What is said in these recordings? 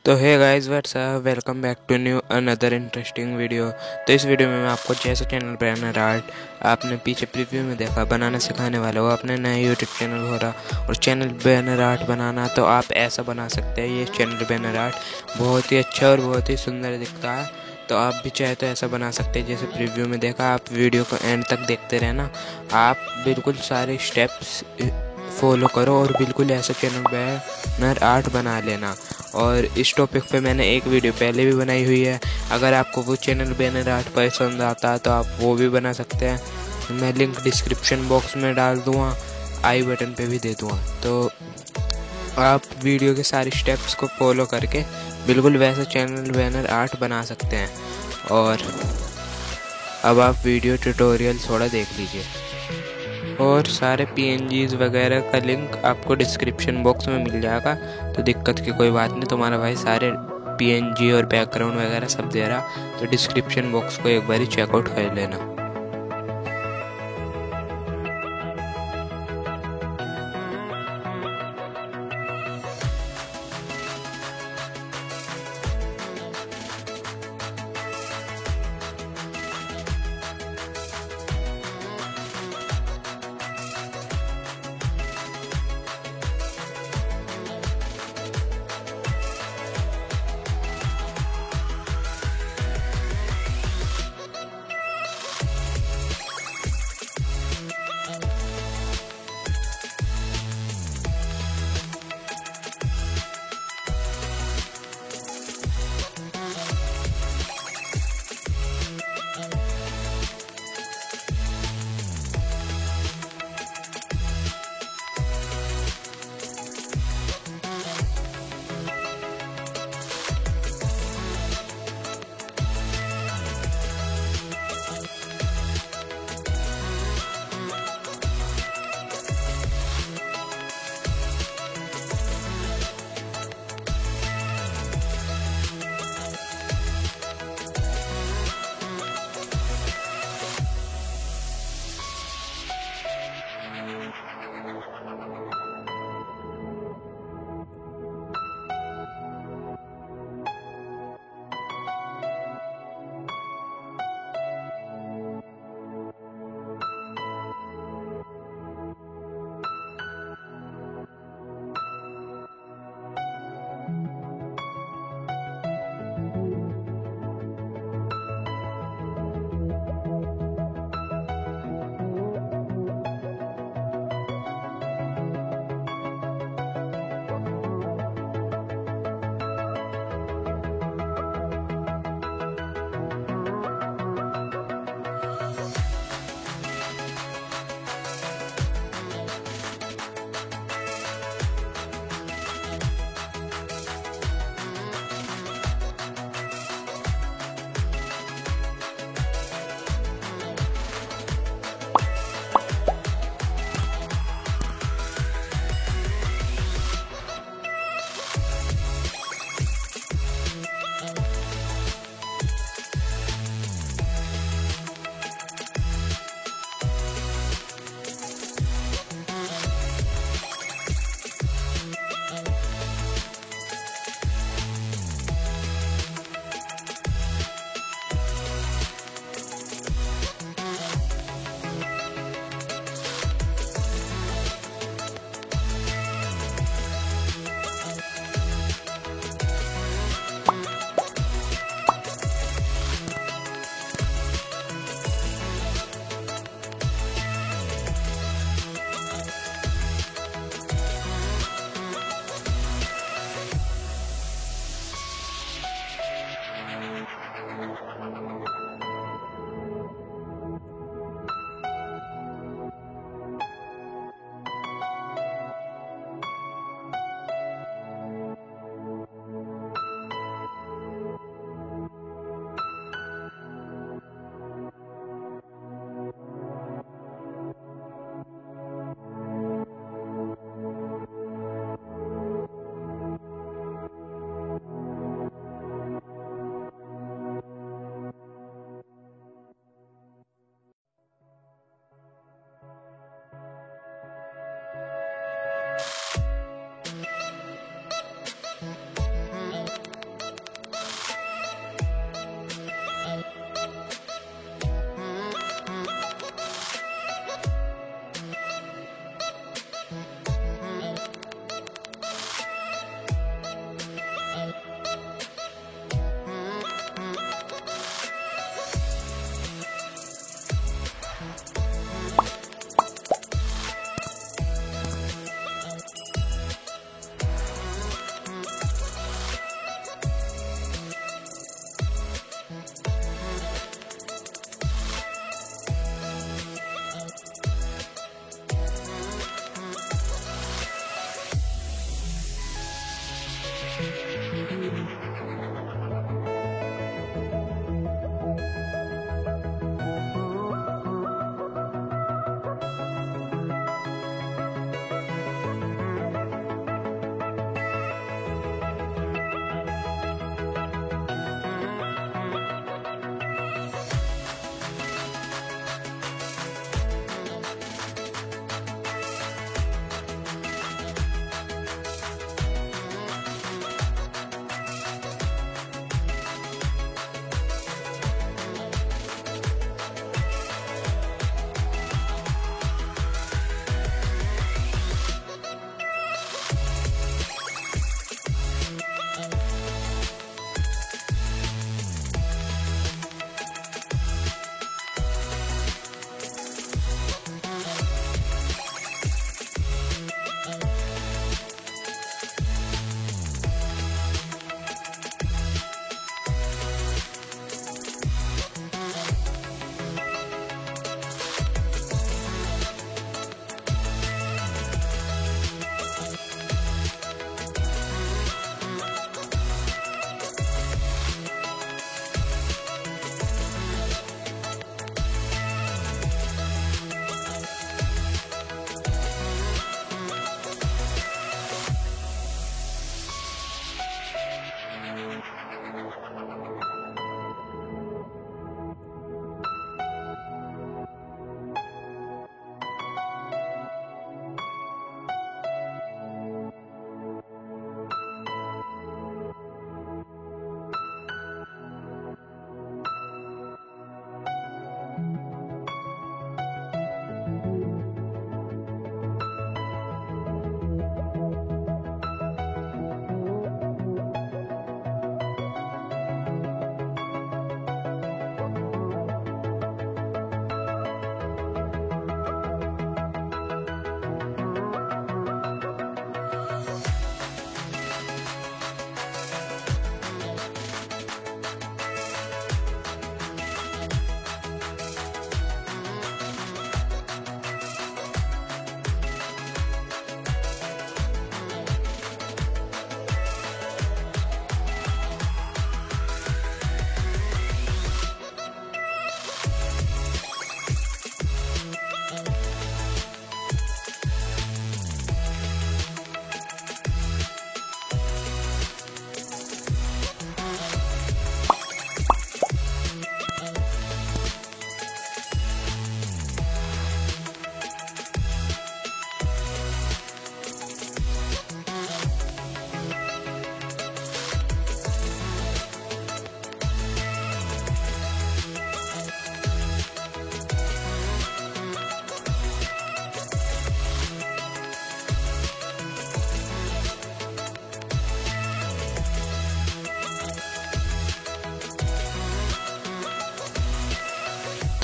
तो hey guys what's up, welcome back to new another interesting video. तो इस video में मैं आपको जैसे चैनल बैनर आर्ट आपने पीछे प्रीव्यू में देखा बनाना सिखाने वाला वो अपने नए यूट्यूब चैनल हो रहा और चैनल बैनर आर्ट बनाना, तो आप ऐसा बना सकते हैं। ये चैनल बैनर आर्ट बहुत ही अच्छा और बहुत ही सुंदर दिखता है, तो आप भी चाहे तो ऐसा बना सकते हैं जैसे प्रीव्यू में देखा। आप वीडियो को एंड तक देखते रहना, आप बिल्कुल सारे स्टेप्स फॉलो करो और बिल्कुल ऐसा चैनल बैनर आर्ट बना लेना। और इस टॉपिक पे मैंने एक वीडियो पहले भी बनाई हुई है, अगर आपको वो चैनल बैनर आर्ट पसंद आता है तो आप वो भी बना सकते हैं। मैं लिंक डिस्क्रिप्शन बॉक्स में डाल दूँगा, आई बटन पे भी दे दूँगा, तो आप वीडियो के सारे स्टेप्स को फॉलो करके बिल्कुल वैसा चैनल बैनर आर्ट बना सकते हैं। और अब आप वीडियो ट्यूटोरियल थोड़ा देख लीजिए और सारे पीएनजीज वगैरह का लिंक आपको डिस्क्रिप्शन बॉक्स में मिल जाएगा, तो दिक्कत की कोई बात नहीं। तुम्हारा भाई सारे पीएनजी और बैकग्राउंड वगैरह सब दे रहा, तो डिस्क्रिप्शन बॉक्स को एक बार चेकआउट कर लेना।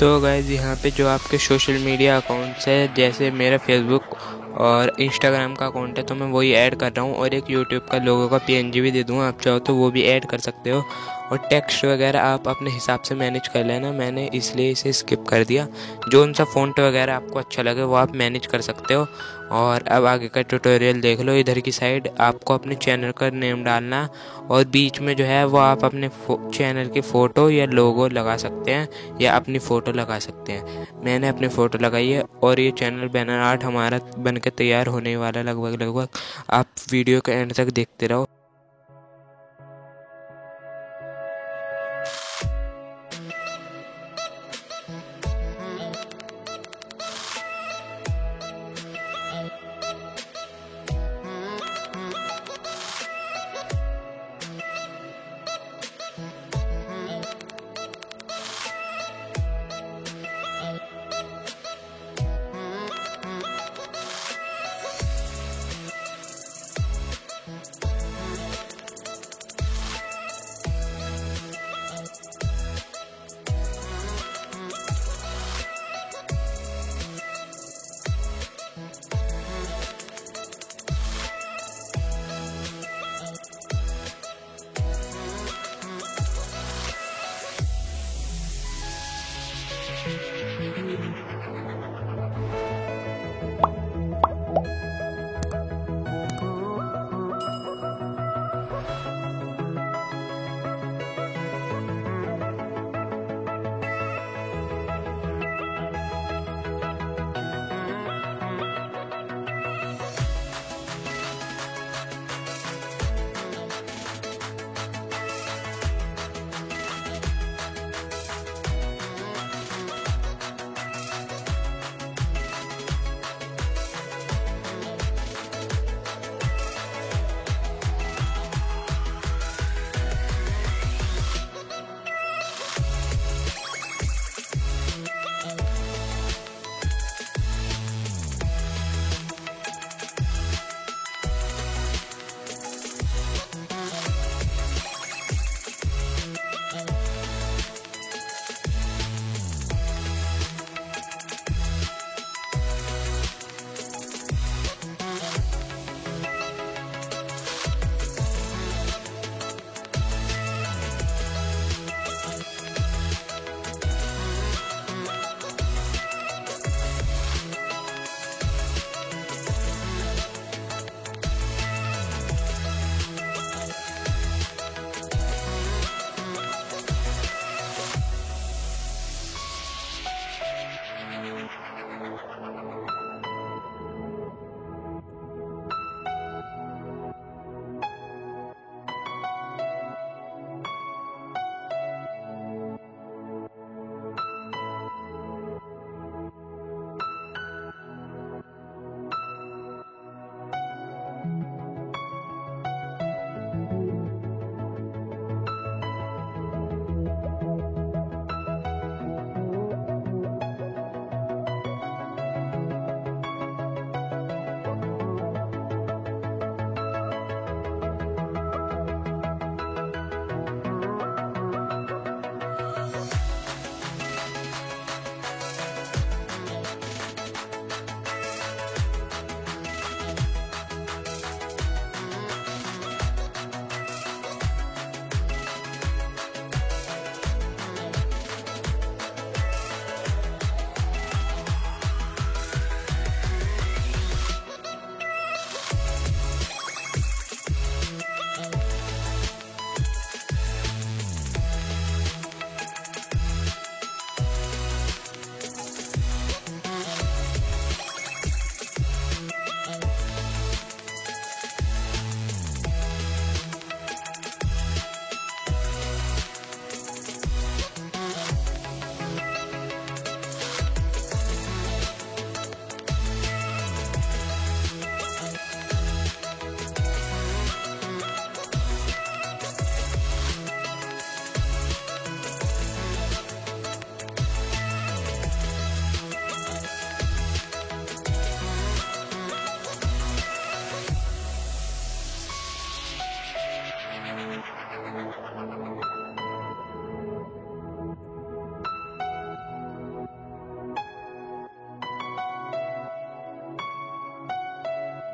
तो गाइस यहाँ पे जो आपके सोशल मीडिया अकाउंट्स है, जैसे मेरा फेसबुक और इंस्टाग्राम का अकाउंट है, तो मैं वही ऐड कर रहा हूँ और एक यूट्यूब का लोगो का पीएनजी भी दे दूँगा, आप चाहो तो वो भी ऐड कर सकते हो। और टेक्स्ट वगैरह आप अपने हिसाब से मैनेज कर लेना, मैंने इसलिए इसे स्किप कर दिया। जो उनसा फ़ॉन्ट वगैरह आपको अच्छा लगे वो आप मैनेज कर सकते हो। और अब आगे का ट्यूटोरियल देख लो। इधर की साइड आपको अपने चैनल का नेम डालना और बीच में जो है वो आप अपने चैनल की फ़ोटो या लोगो लगा सकते हैं या अपनी फ़ोटो लगा सकते हैं। मैंने अपनी फ़ोटो लगाई है और ये चैनल बैनर आर्ट हमारा बनकर तैयार होने वाला लगभग। आप वीडियो के एंड तक देखते रहो।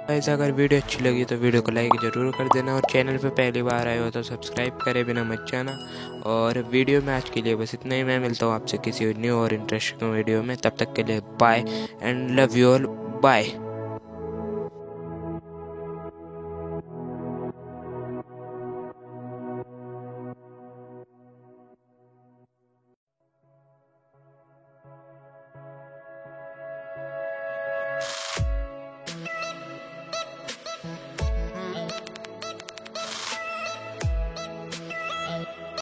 गाइस अगर वीडियो अच्छी लगी तो वीडियो को लाइक ज़रूर कर देना और चैनल पे पहली बार आए हो तो सब्सक्राइब करे बिना मत जाना। और वीडियो में आज के लिए बस इतना ही। मैं मिलता हूँ आपसे किसी न्यू और इंटरेस्टिंग वीडियो में। तब तक के लिए bye and love you all. Bye.